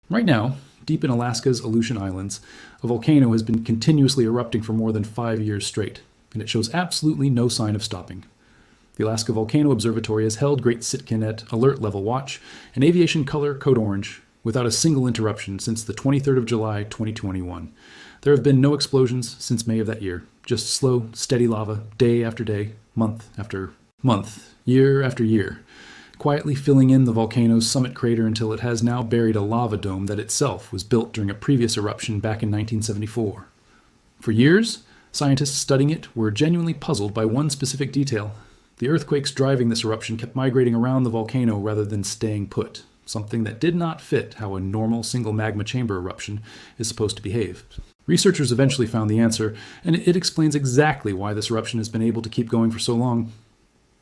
Right now, deep in Alaska's Aleutian Islands, a volcano has been continuously erupting for more than 5 years straight, and it shows absolutely no sign of stopping. The Alaska Volcano Observatory has held Great Sitkin at alert level watch and Aviation Color Code ORANGE without a single interruption since the 23rd of July, 2021. There have been no explosions since May of that year, just slow, steady lava, day after day, month after month, year after year, quietly filling in the volcano's summit crater until it has now buried a lava dome that itself was built during a previous eruption back in 1974. For years, scientists studying it were genuinely puzzled by one specific detail. The earthquakes driving this eruption kept migrating around the volcano rather than staying put, something that did not fit how a normal single magma chamber eruption is supposed to behave. Researchers eventually found the answer, and it explains exactly why this eruption has been able to keep going for so long.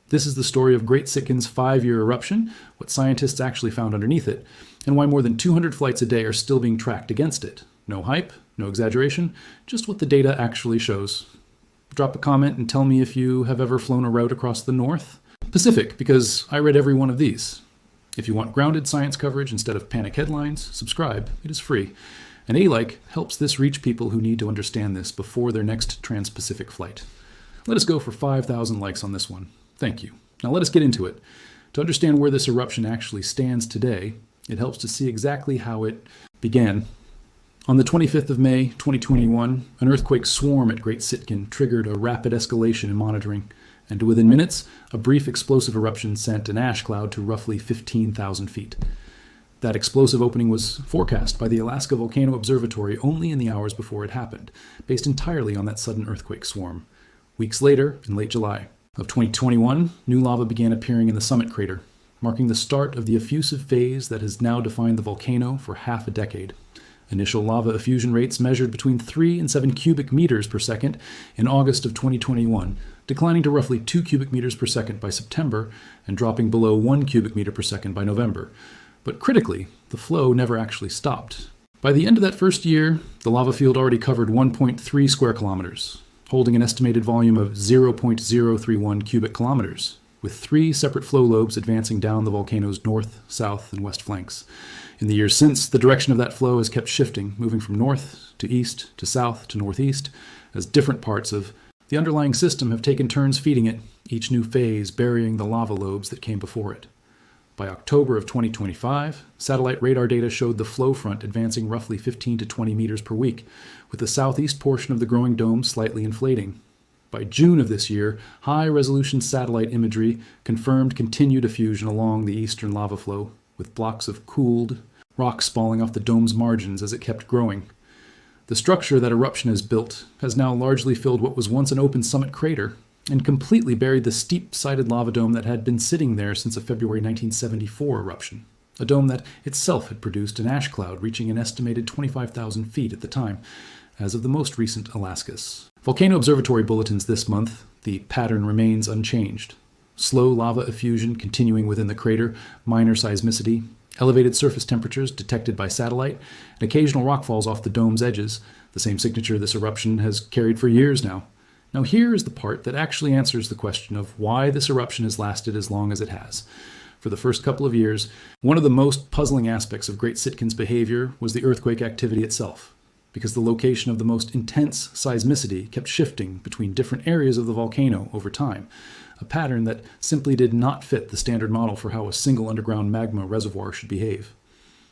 This is the story of Great Sitkin's 5-year eruption, what scientists actually found underneath it, and why more than 200 flights a day are still being tracked against it. No hype, no exaggeration, just what the data actually shows. Drop a comment and tell me if you have ever flown a route across the North Pacific, because I read every one of these. If you want grounded science coverage instead of panic headlines, subscribe. It is free. And a like helps this reach people who need to understand this before their next trans-Pacific flight. Let us go for 5,000 likes on this one. Thank you. Now let us get into it. To understand where this eruption actually stands today, it helps to see exactly how it began. On the 25th of May, 2021, an earthquake swarm at Great Sitkin triggered a rapid escalation in monitoring, and within minutes, a brief explosive eruption sent an ash cloud to roughly 15,000 feet. That explosive opening was forecast by the Alaska Volcano Observatory only in the hours before it happened, based entirely on that sudden earthquake swarm. Weeks later, in late July of 2021, new lava began appearing in the summit crater, marking the start of the effusive phase that has now defined the volcano for half a decade. Initial lava effusion rates measured between 3 and 7 cubic meters per second in August of 2021, declining to roughly 2 cubic meters per second by September and dropping below 1 cubic meter per second by November. But critically, the flow never actually stopped. By the end of that first year, the lava field already covered 1.3 square kilometers, holding an estimated volume of 0.031 cubic kilometers, with 3 separate flow lobes advancing down the volcano's north, south, and west flanks. In the years since, the direction of that flow has kept shifting, moving from north to east to south to northeast, as different parts of the underlying system have taken turns feeding it, each new phase burying the lava lobes that came before it. By October of 2025, satellite radar data showed the flow front advancing roughly 15 to 20 meters per week, with the southeast portion of the growing dome slightly inflating. By June of this year, high-resolution satellite imagery confirmed continued effusion along the eastern lava flow, with blocks of cooled rocks falling off the dome's margins as it kept growing. The structure that eruption has built has now largely filled what was once an open summit crater, and completely buried the steep-sided lava dome that had been sitting there since a February 1974 eruption, a dome that itself had produced an ash cloud reaching an estimated 25,000 feet at the time, as of the most recent Alaskas. Volcano Observatory bulletins this month, the pattern remains unchanged. Slow lava effusion continuing within the crater, minor seismicity, elevated surface temperatures detected by satellite, and occasional rockfalls off the dome's edges, the same signature this eruption has carried for years now. Now here is the part that actually answers the question of why this eruption has lasted as long as it has. For the first couple of years, one of the most puzzling aspects of Great Sitkin's behavior was the earthquake activity itself, because the location of the most intense seismicity kept shifting between different areas of the volcano over time, a pattern that simply did not fit the standard model for how a single underground magma reservoir should behave.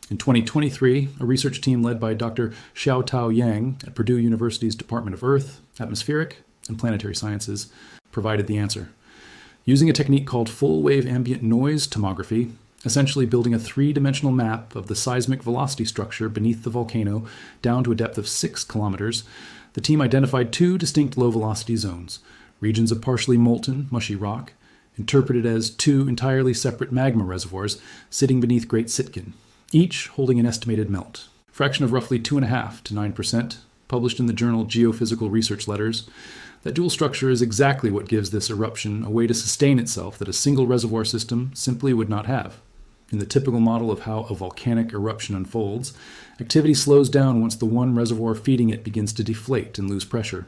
In 2023, a research team led by Dr. Xiaotao Yang at Purdue University's Department of Earth, Atmospheric, and Planetary Sciences provided the answer. Using a technique called full-wave ambient noise tomography, essentially building a 3-dimensional map of the seismic velocity structure beneath the volcano down to a depth of 6 kilometers, the team identified 2 distinct low-velocity zones, regions of partially molten, mushy rock, interpreted as 2 entirely separate magma reservoirs sitting beneath Great Sitkin, each holding an estimated melt, fraction of roughly 2.5 to 9%, published in the journal Geophysical Research Letters. That dual structure is exactly what gives this eruption a way to sustain itself that a single reservoir system simply would not have. In the typical model of how a volcanic eruption unfolds, activity slows down once the one reservoir feeding it begins to deflate and lose pressure.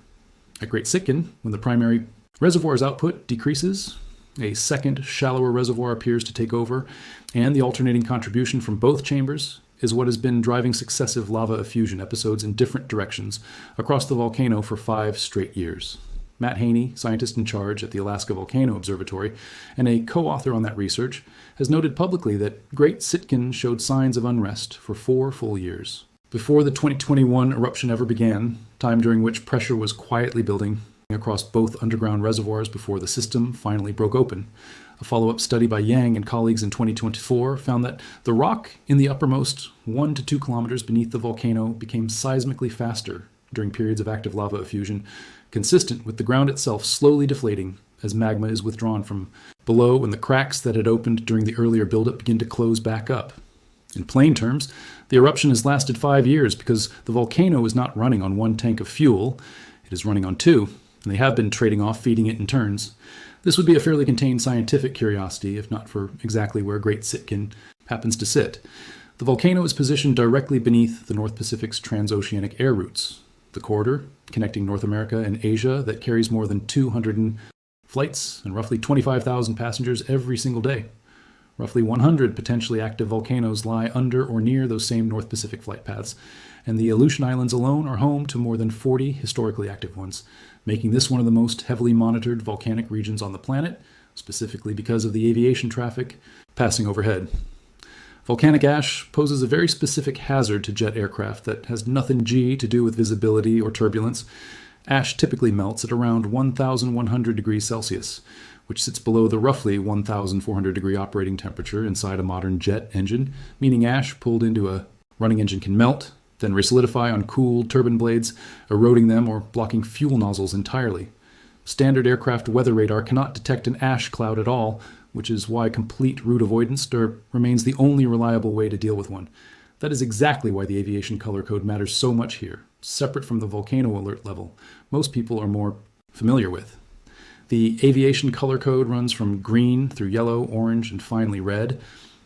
At Great Sitkin, when the primary reservoir's output decreases, a second, shallower reservoir appears to take over, and the alternating contribution from both chambers is what has been driving successive lava effusion episodes in different directions across the volcano for 5 straight years. Matt Haney, scientist in charge at the Alaska Volcano Observatory and a co-author on that research, has noted publicly that Great Sitkin showed signs of unrest for 4 full years. Before the 2021 eruption ever began, time during which pressure was quietly building across both underground reservoirs before the system finally broke open, a follow-up study by Yang and colleagues in 2024 found that the rock in the uppermost 1 to 2 kilometers beneath the volcano became seismically faster during periods of active lava effusion, consistent with the ground itself slowly deflating as magma is withdrawn from below and the cracks that had opened during the earlier buildup begin to close back up. In plain terms, the eruption has lasted 5 years because the volcano is not running on 1 tank of fuel, it is running on 2, and they have been trading off feeding it in turns. This would be a fairly contained scientific curiosity, if not for exactly where Great Sitkin happens to sit. The volcano is positioned directly beneath the North Pacific's transoceanic air routes, the corridor connecting North America and Asia that carries more than 200 flights and roughly 25,000 passengers every single day. Roughly 100 potentially active volcanoes lie under or near those same North Pacific flight paths, and the Aleutian Islands alone are home to more than 40 historically active ones, making this one of the most heavily monitored volcanic regions on the planet, specifically because of the aviation traffic passing overhead. Volcanic ash poses a very specific hazard to jet aircraft that has nothing to do with visibility or turbulence. Ash typically melts at around 1,100 degrees Celsius, which sits below the roughly 1,400 degree operating temperature inside a modern jet engine, meaning ash pulled into a running engine can melt, then resolidify on cooled turbine blades, eroding them or blocking fuel nozzles entirely. Standard aircraft weather radar cannot detect an ash cloud at all, which is why complete route avoidance remains the only reliable way to deal with one. That is exactly why the Aviation Color Code matters so much here, separate from the volcano alert level most people are more familiar with. The Aviation Color Code runs from green through yellow, orange, and finally red,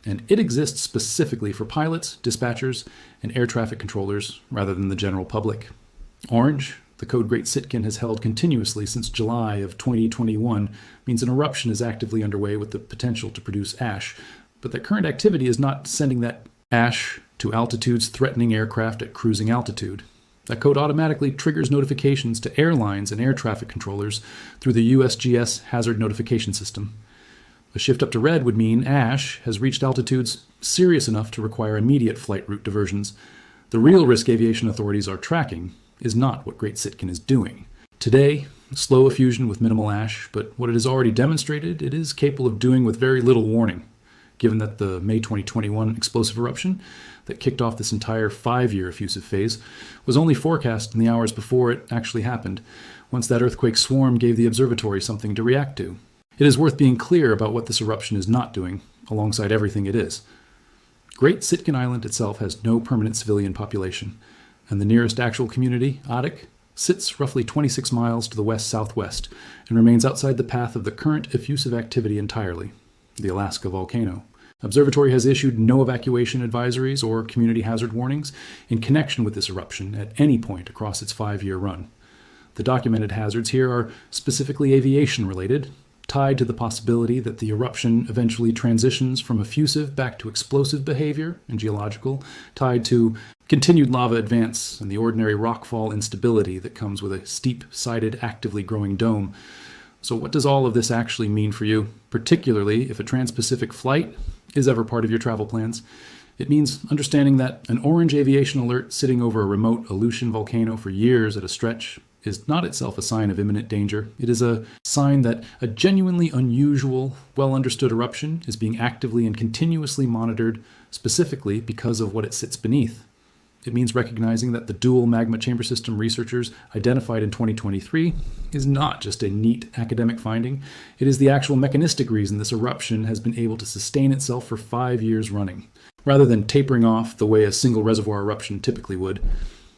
and it exists specifically for pilots, dispatchers, and air traffic controllers rather than the general public. Orange, the code Great Sitkin has held continuously since July of 2021, means an eruption is actively underway with the potential to produce ash, but that current activity is not sending that ash to altitudes threatening aircraft at cruising altitude. That code automatically triggers notifications to airlines and air traffic controllers through the USGS hazard notification system. A shift up to red would mean ash has reached altitudes serious enough to require immediate flight route diversions. The real risk aviation authorities are tracking is not what Great Sitkin is doing. Today, slow effusion with minimal ash, but what it has already demonstrated it is capable of doing with very little warning, given that the May 2021 explosive eruption that kicked off this entire 5-year effusive phase was only forecast in the hours before it actually happened, once that earthquake swarm gave the observatory something to react to. It is worth being clear about what this eruption is not doing, alongside everything it is. Great Sitkin Island itself has no permanent civilian population, and the nearest actual community, Adik, sits roughly 26 miles to the west-southwest and remains outside the path of the current effusive activity entirely, the Alaska volcano. Observatory has issued no evacuation advisories or community hazard warnings in connection with this eruption at any point across its 5-year run. The documented hazards here are specifically aviation-related, tied to the possibility that the eruption eventually transitions from effusive back to explosive behavior and geological, tied to continued lava advance and the ordinary rockfall instability that comes with a steep-sided, actively growing dome. So what does all of this actually mean for you, particularly if a trans-Pacific flight is ever part of your travel plans? It means understanding that an orange aviation alert sitting over a remote Aleutian volcano for years at a stretch is not itself a sign of imminent danger. It is a sign that a genuinely unusual, well-understood eruption is being actively and continuously monitored specifically because of what it sits beneath. It means recognizing that the dual magma chamber system researchers identified in 2023 is not just a neat academic finding. It is the actual mechanistic reason this eruption has been able to sustain itself for 5 years running, rather than tapering off the way a single reservoir eruption typically would.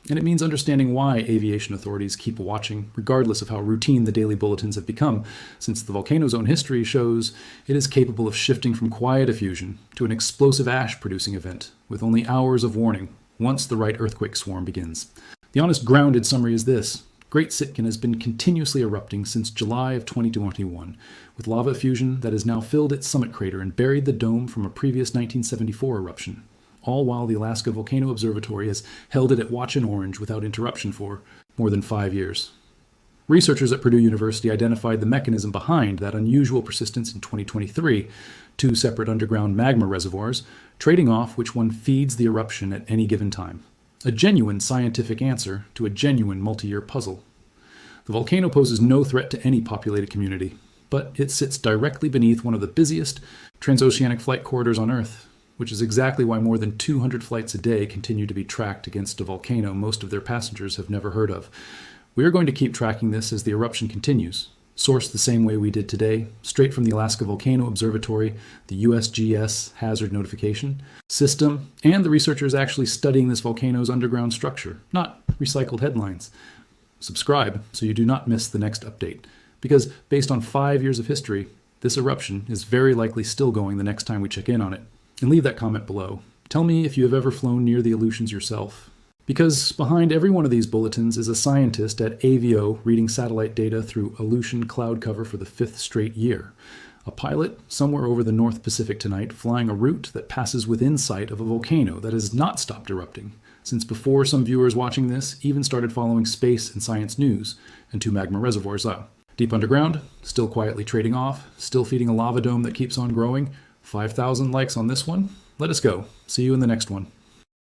And it means understanding why aviation authorities keep watching, regardless of how routine the daily bulletins have become, since the volcano's own history shows it is capable of shifting from quiet effusion to an explosive ash-producing event, with only hours of warning once the right earthquake swarm begins. The honest, grounded summary is this. Great Sitkin has been continuously erupting since July of 2021, with lava effusion that has now filled its summit crater and buried the dome from a previous 1974 eruption. all while the Alaska Volcano Observatory has held it at watch in orange without interruption for more than 5 years. Researchers at Purdue University identified the mechanism behind that unusual persistence in 2023, 2 separate underground magma reservoirs, trading off which one feeds the eruption at any given time. A genuine scientific answer to a genuine multi-year puzzle. The volcano poses no threat to any populated community, but it sits directly beneath one of the busiest transoceanic flight corridors on Earth, which is exactly why more than 200 flights a day continue to be tracked against a volcano most of their passengers have never heard of. We are going to keep tracking this as the eruption continues, sourced the same way we did today, straight from the Alaska Volcano Observatory, the USGS hazard notification system, and the researchers actually studying this volcano's underground structure, not recycled headlines. Subscribe so you do not miss the next update, because based on 5 years of history, this eruption is very likely still going the next time we check in on it. And leave that comment below. Tell me if you have ever flown near the Aleutians yourself. Because behind every one of these bulletins is a scientist at AVO reading satellite data through Aleutian cloud cover for the 5th straight year. A pilot somewhere over the North Pacific tonight flying a route that passes within sight of a volcano that has not stopped erupting, since before some viewers watching this even started following space and science news, and 2 magma reservoirs up. Deep underground, still quietly trading off, still feeding a lava dome that keeps on growing. 5,000 likes on this one. Let us go. See you in the next one.